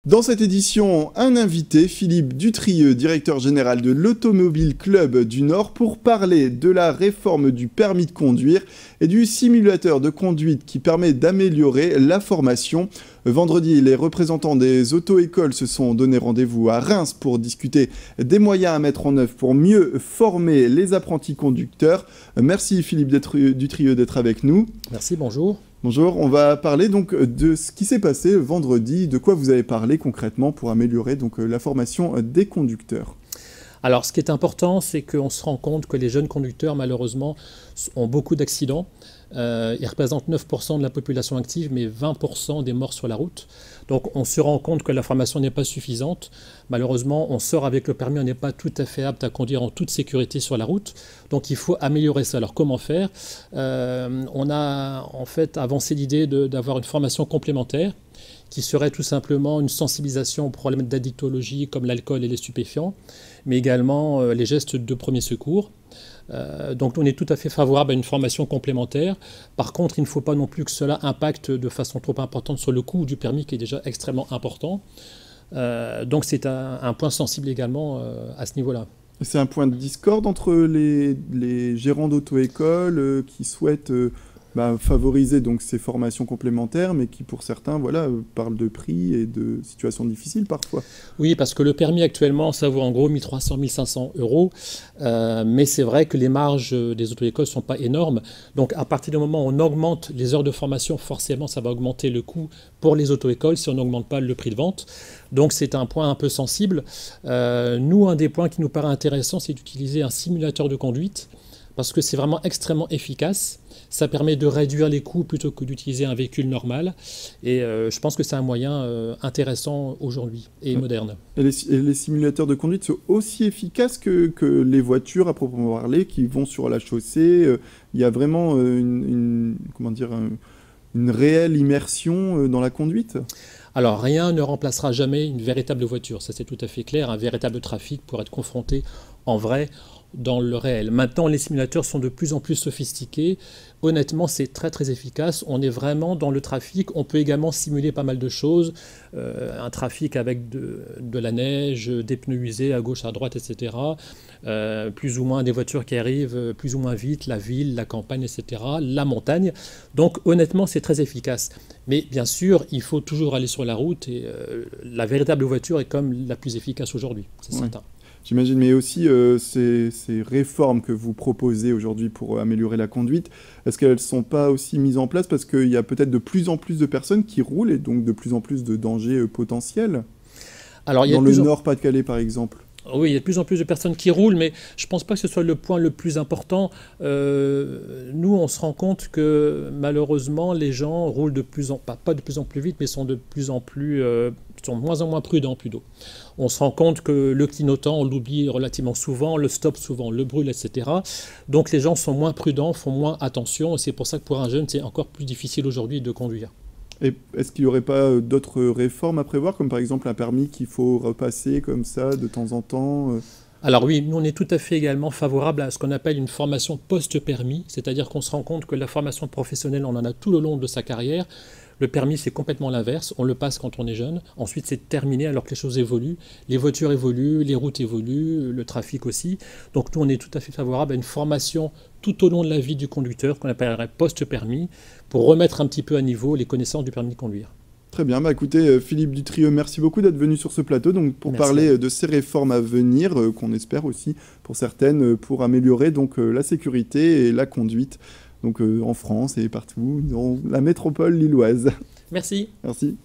Dans cette édition, un invité, Philippe Dutrieux, directeur général de l'Automobile Club du Nord, pour parler de la réforme du permis de conduire et du simulateur de conduite qui permet d'améliorer la formation. Vendredi, les représentants des auto-écoles se sont donné rendez-vous à Reims pour discuter des moyens à mettre en œuvre pour mieux former les apprentis conducteurs. Merci Philippe Dutrieux d'être avec nous. Merci, bonjour. Bonjour, on va parler donc de ce qui s'est passé vendredi, de quoi vous avez parlé concrètement pour améliorer donc la formation des conducteurs. Alors, ce qui est important, c'est qu'on se rend compte que les jeunes conducteurs, malheureusement, ont beaucoup d'accidents. Ils représentent 9% de la population active, mais 20% des morts sur la route. Donc, on se rend compte que la formation n'est pas suffisante. Malheureusement, on sort avec le permis, on n'est pas tout à fait apte à conduire en toute sécurité sur la route. Donc, il faut améliorer ça. Alors, comment faire? On a en fait avancé l'idée d'avoir une formation complémentaire qui serait tout simplement une sensibilisation aux problèmes d'addictologie comme l'alcool et les stupéfiants, mais également les gestes de premier secours. Donc on est tout à fait favorable à une formation complémentaire. Par contre, il ne faut pas non plus que cela impacte de façon trop importante sur le coût du permis qui est déjà extrêmement important. Donc c'est un point sensible également à ce niveau-là. C'est un point de discorde entre les gérants d'auto-école qui souhaitent favoriser donc ces formations complémentaires, mais qui pour certains parlent de prix et de situations difficiles parfois. Oui, parce que le permis actuellement, ça vaut en gros 1 300, 1 500 euros, mais c'est vrai que les marges des auto-écoles ne sont pas énormes. Donc à partir du moment où on augmente les heures de formation, forcément ça va augmenter le coût pour les auto-écoles si on n'augmente pas le prix de vente. Donc c'est un point un peu sensible. Nous, un des points qui nous paraît intéressant, c'est d'utiliser un simulateur de conduite, parce que c'est vraiment extrêmement efficace. Ça permet de réduire les coûts plutôt que d'utiliser un véhicule normal. Et je pense que c'est un moyen intéressant aujourd'hui et moderne. Et les simulateurs de conduite sont aussi efficaces que les voitures à proprement parler qui vont sur la chaussée. Il y a vraiment une réelle immersion dans la conduite. Alors rien ne remplacera jamais une véritable voiture. Ça c'est tout à fait clair. Un véritable trafic pour être confronté en vrai dans le réel. Maintenant, les simulateurs sont de plus en plus sophistiqués. Honnêtement, c'est très très efficace. On est vraiment dans le trafic. On peut également simuler pas mal de choses. Un trafic avec de la neige, des pneus usés à gauche, à droite, etc. Plus ou moins des voitures qui arrivent plus ou moins vite, la ville, la campagne, etc. La montagne. Donc honnêtement, c'est très efficace. Mais bien sûr, il faut toujours aller sur la route et la véritable voiture est comme la plus efficace aujourd'hui, c'est certain. J'imagine, mais aussi ces réformes que vous proposez aujourd'hui pour améliorer la conduite, est-ce qu'elles ne sont pas aussi mises en place parce qu'il y a peut-être de plus en plus de personnes qui roulent et donc de plus en plus de dangers potentiels? Alors, dans le Nord, Pas-de-Calais par exemple. Oui, il y a de plus en plus de personnes qui roulent, mais je ne pense pas que ce soit le point le plus important. Nous, on se rend compte que malheureusement, les gens roulent pas de plus en plus vite, mais sont de plus en plus, sont de moins en moins prudents plutôt. On se rend compte que le clignotant, on l'oublie relativement souvent, le stop souvent, on le brûle, etc. Donc les gens sont moins prudents, font moins attention, et c'est pour ça que pour un jeune, c'est encore plus difficile aujourd'hui de conduire. Et est-ce qu'il n'y aurait pas d'autres réformes à prévoir, comme par exemple un permis qu'il faut repasser comme ça de temps en temps Alors oui, nous on est tout à fait également favorable à ce qu'on appelle une formation post-permis, c'est-à-dire qu'on se rend compte que la formation professionnelle, on en a tout le long de sa carrière. Le permis, c'est complètement l'inverse. On le passe quand on est jeune. Ensuite, c'est terminé alors que les choses évoluent. Les voitures évoluent, les routes évoluent, le trafic aussi. Donc nous, on est tout à fait favorable à une formation tout au long de la vie du conducteur, qu'on appellerait post-permis, pour remettre un petit peu à niveau les connaissances du permis de conduire. Très bien, écoutez, Philippe Dutrieux, merci beaucoup d'être venu sur ce plateau pour parler de ces réformes à venir, qu'on espère aussi, pour certaines, pour améliorer donc, la sécurité et la conduite. Donc en France et partout, dans la métropole lilloise. Merci. Merci.